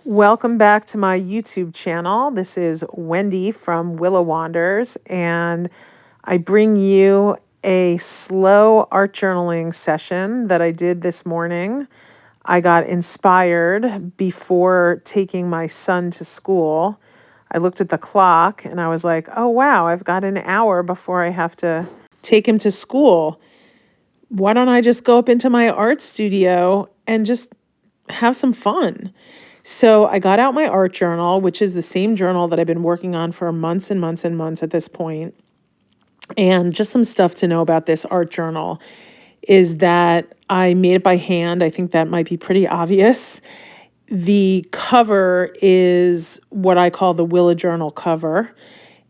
Welcome back to my YouTube channel. This is Wendy from Willa Wanders, and I bring you a slow art journaling session that I did this morning. I got inspired before taking my son to school. I looked at the clock and I was like, oh, wow, I've got an hour before I have to take him to school. Why don't I just go up into my art studio and just have some fun? So I got out my art journal, which is the same journal that I've been working on for months and months and months at this point. And just some stuff to know about this art journal is that I made it by hand. I think that might be pretty obvious. The cover is what I call the Willa journal cover.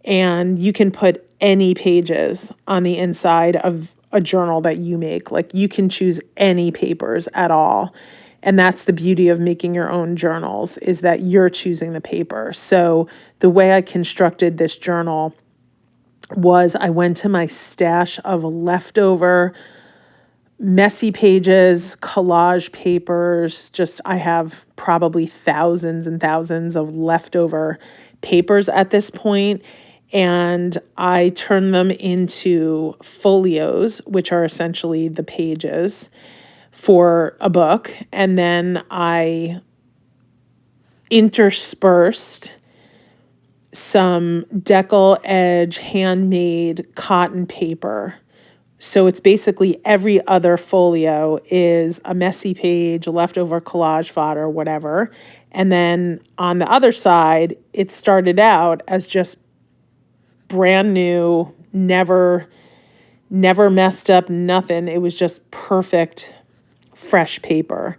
And you can put any pages on the inside of a journal that you make. Like you can choose any papers at all. And that's the beauty of making your own journals, is that you're choosing the paper. So the way I constructed this journal was I went to my stash of leftover messy pages, collage papers. Just I have probably thousands and thousands of leftover papers at this point, and I turn them into folios, which are essentially the pages for a book, and then I interspersed some decal edge handmade cotton paper. So it's basically every other folio is a messy page, leftover collage fodder, whatever. And then on the other side, it started out as just brand new, never messed up, nothing. It was just perfect, fresh paper.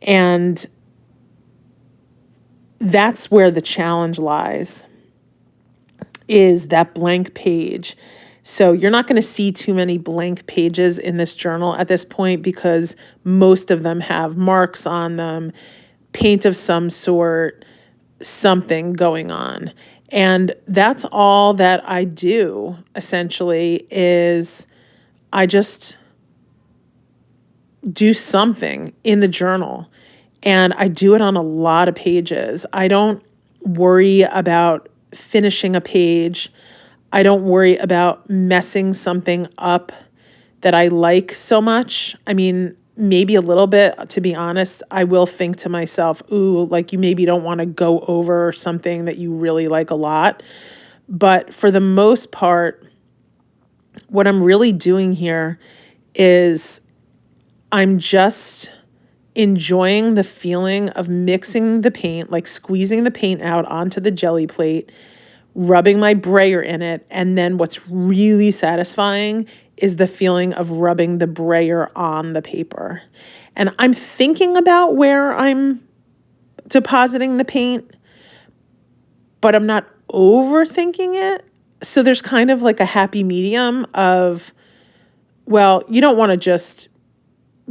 And that's where the challenge lies, is that blank page. So you're not going to see too many blank pages in this journal at this point because most of them have marks on them, paint of some sort, something going on. And that's all that I do essentially, is I just do something in the journal, and I do it on a lot of pages. I don't worry about finishing a page. I don't worry about messing something up that I like so much. I mean, maybe a little bit, to be honest. I will think to myself, ooh, like you maybe don't want to go over something that you really like a lot. But for the most part, what I'm really doing here is I'm just enjoying the feeling of mixing the paint, like squeezing the paint out onto the jelly plate, rubbing my brayer in it. And then what's really satisfying is the feeling of rubbing the brayer on the paper. And I'm thinking about where I'm depositing the paint, but I'm not overthinking it. So there's kind of like a happy medium of, well, you don't want to just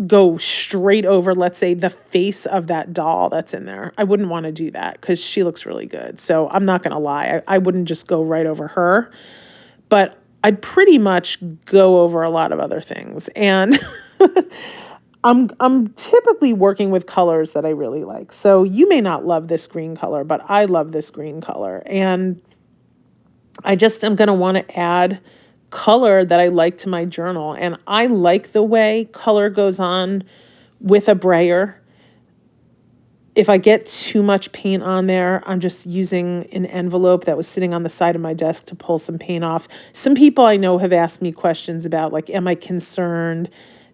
go straight over, let's say, the face of that doll that's in there. I wouldn't want to do that because she looks really good. So I'm not going to lie. I wouldn't just go right over her, but I'd pretty much go over a lot of other things. And I'm typically working with colors that I really like. So you may not love this green color, but I love this green color. And I just am going to want to add color that I like to my journal. And I like the way color goes on with a brayer. If I get too much paint on there, I'm just using an envelope that was sitting on the side of my desk to pull some paint off. Some people I know have asked me questions about, like, am I concerned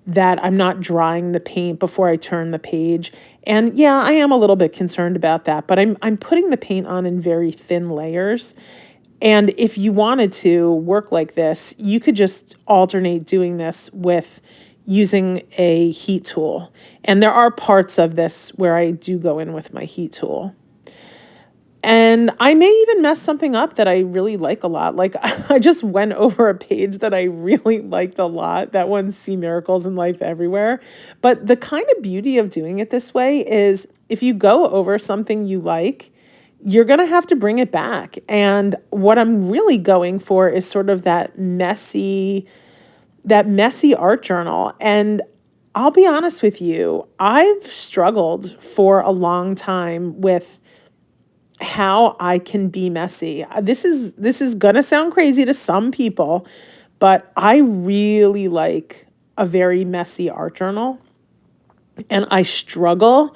that I'm not drying the paint before I turn the page? And yeah, I am a little bit concerned about that, but I'm putting the paint on in very thin layers. And if you wanted to work like this, you could just alternate doing this with using a heat tool. And there are parts of this where I do go in with my heat tool. And I may even mess something up that I really like a lot. Like I just went over a page that I really liked a lot. That one's See Miracles in Life Everywhere. But the kind of beauty of doing it this way is if you go over something you like, you're going to have to bring it back. And what I'm really going for is sort of that messy art journal. And I'll be honest with you. I've struggled for a long time with how I can be messy. This is gonna sound crazy to some people, but I really like a very messy art journal, and I struggle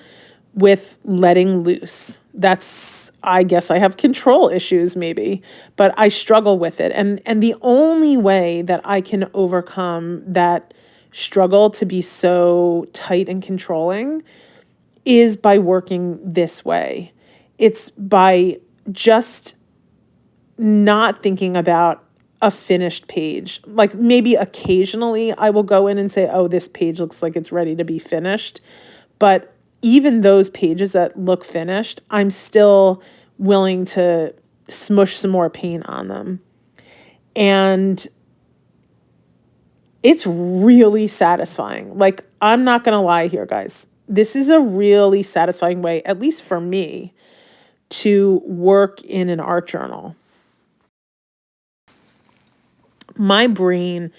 with letting loose. I guess I have control issues maybe, but I struggle with it. And the only way that I can overcome that struggle to be so tight and controlling is by working this way. It's by just not thinking about a finished page. Like maybe occasionally I will go in and say, "Oh, this page looks like it's ready to be finished." But even those pages that look finished, I'm still willing to smush some more paint on them. And it's really satisfying. Like, I'm not going to lie here, guys. This is a really satisfying way, at least for me, to work in an art journal. My brain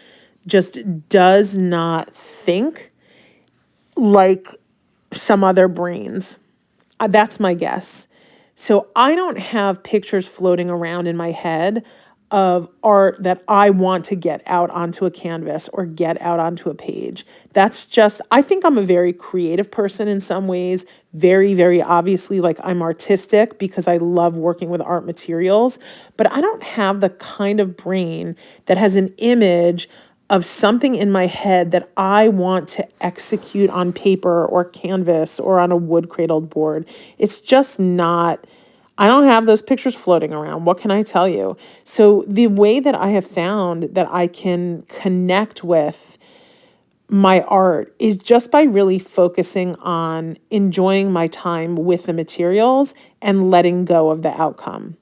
just does not think like some other brains. That's my guess. So I don't have pictures floating around in my head of art that I want to get out onto a canvas or get out onto a page. That's just, I think I'm a very creative person in some ways, very, very obviously, like I'm artistic because I love working with art materials, but I don't have the kind of brain that has an image of something in my head that I want to execute on paper or canvas or on a wood cradled board. It's just not, I don't have those pictures floating around. What can I tell you? So, the way that I have found that I can connect with my art is just by really focusing on enjoying my time with the materials and letting go of the outcome.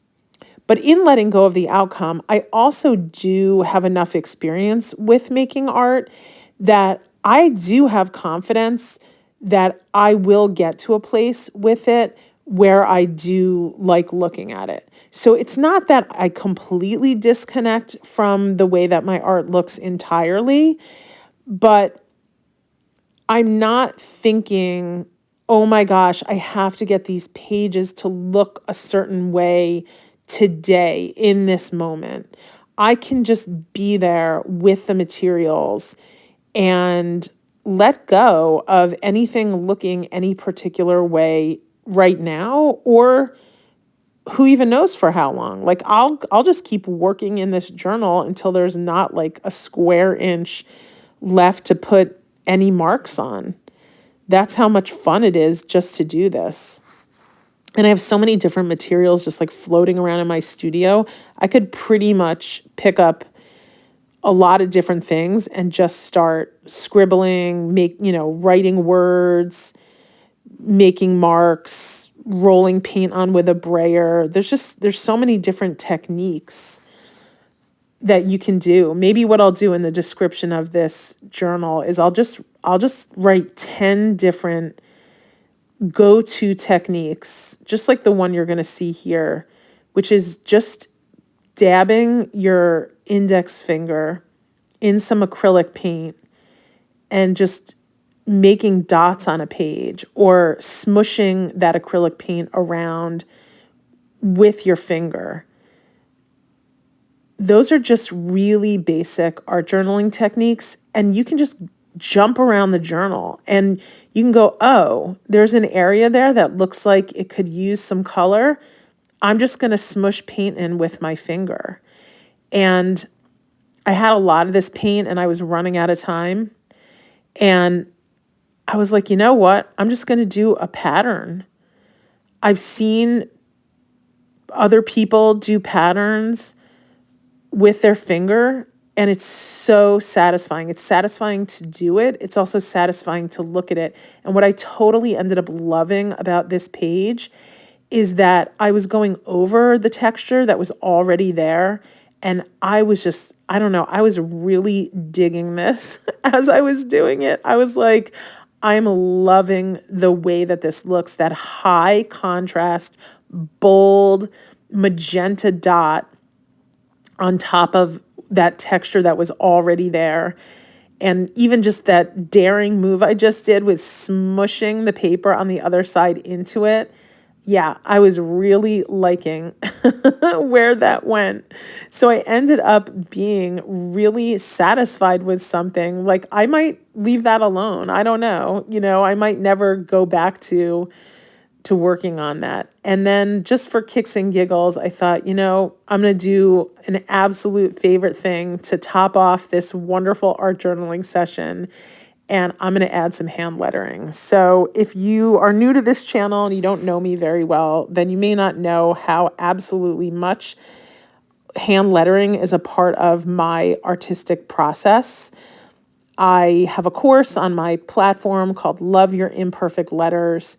But in letting go of the outcome, I also do have enough experience with making art that I do have confidence that I will get to a place with it where I do like looking at it. So it's not that I completely disconnect from the way that my art looks entirely, but I'm not thinking, oh my gosh, I have to get these pages to look a certain way today in this moment. I can just be there with the materials and let go of anything looking any particular way right now, or who even knows for how long. Like I'll just keep working in this journal until there's not like a square inch left to put any marks on. That's how much fun it is just to do this. And I have so many different materials just like floating around in my studio. I could pretty much pick up a lot of different things and just start scribbling, writing words, making marks, rolling paint on with a brayer. There's so many different techniques that you can do. Maybe what I'll do in the description of this journal is I'll just write 10 different go-to techniques, just like the one you're going to see here, which is just dabbing your index finger in some acrylic paint and just making dots on a page or smushing that acrylic paint around with your finger. Those are just really basic art journaling techniques, and you can just jump around the journal and you can go, oh, there's an area there that looks like it could use some color. I'm just going to smush paint in with my finger. And I had a lot of this paint and I was running out of time. And I was like, you know what? I'm just going to do a pattern. I've seen other people do patterns with their finger, and it's so satisfying. It's satisfying to do it. It's also satisfying to look at it. And what I totally ended up loving about this page is that I was going over the texture that was already there. And I was just, I don't know, I was really digging this as I was doing it. I was like, I'm loving the way that this looks, that high contrast, bold magenta dot on top of that texture that was already there. And even just that daring move I just did with smushing the paper on the other side into it, yeah, I was really liking where that went. So I ended up being really satisfied with something. Like I might leave that alone. I don't know. I might never go back to working on that. And then just for kicks and giggles, I thought, I'm going to do an absolute favorite thing to top off this wonderful art journaling session. And I'm going to add some hand lettering. So if you are new to this channel and you don't know me very well, then you may not know how absolutely much hand lettering is a part of my artistic process. I have a course on my platform called Love Your Imperfect Letters,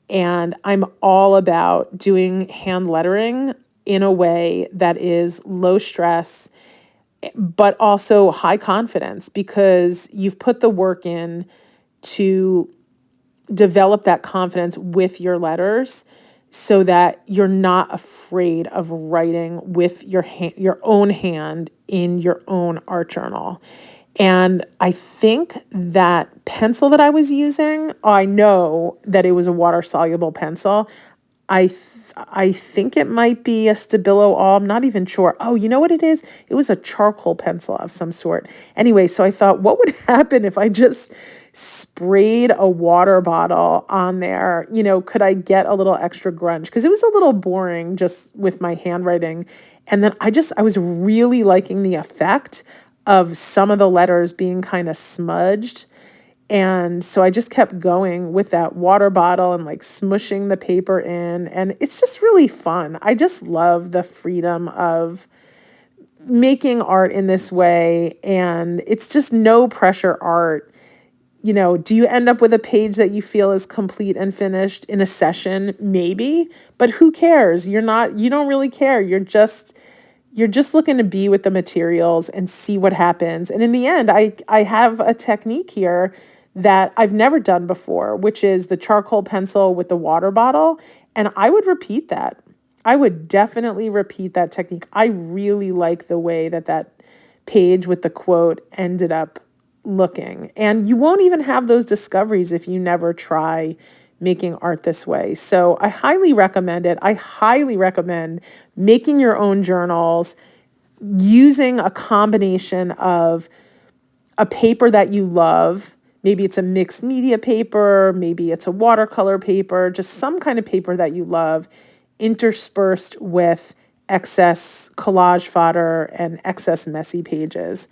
and I'm all about doing hand lettering in a way that is low stress, but also high confidence because you've put the work in to develop that confidence with your letters so that you're not afraid of writing with your own hand in your own art journal. And I think that pencil that I was using, I know that it was a water soluble pencil. I think it might be a Stabilo all. I'm not even sure. Oh, you know what it is? It was a charcoal pencil of some sort. Anyway, so I thought, what would happen if I just sprayed a water bottle on there? Could I get a little extra grunge? Because it was a little boring just with my handwriting. And then I was really liking the effect of some of the letters being kind of smudged. And so I just kept going with that water bottle and like smushing the paper in. And it's just really fun. I just love the freedom of making art in this way. And it's just no pressure art. Do you end up with a page that you feel is complete and finished in a session? Maybe, but who cares? You don't really care. You're just looking to be with the materials and see what happens. And in the end, I have a technique here that I've never done before, which is the charcoal pencil with the water bottle. And I would repeat that. I would definitely repeat that technique. I really like the way that page with the quote ended up looking. And you won't even have those discoveries if you never try making art this way. So I highly recommend it. I highly recommend making your own journals using a combination of a paper that you love. Maybe it's a mixed media paper, maybe it's a watercolor paper, just some kind of paper that you love, interspersed with excess collage fodder and excess messy pages.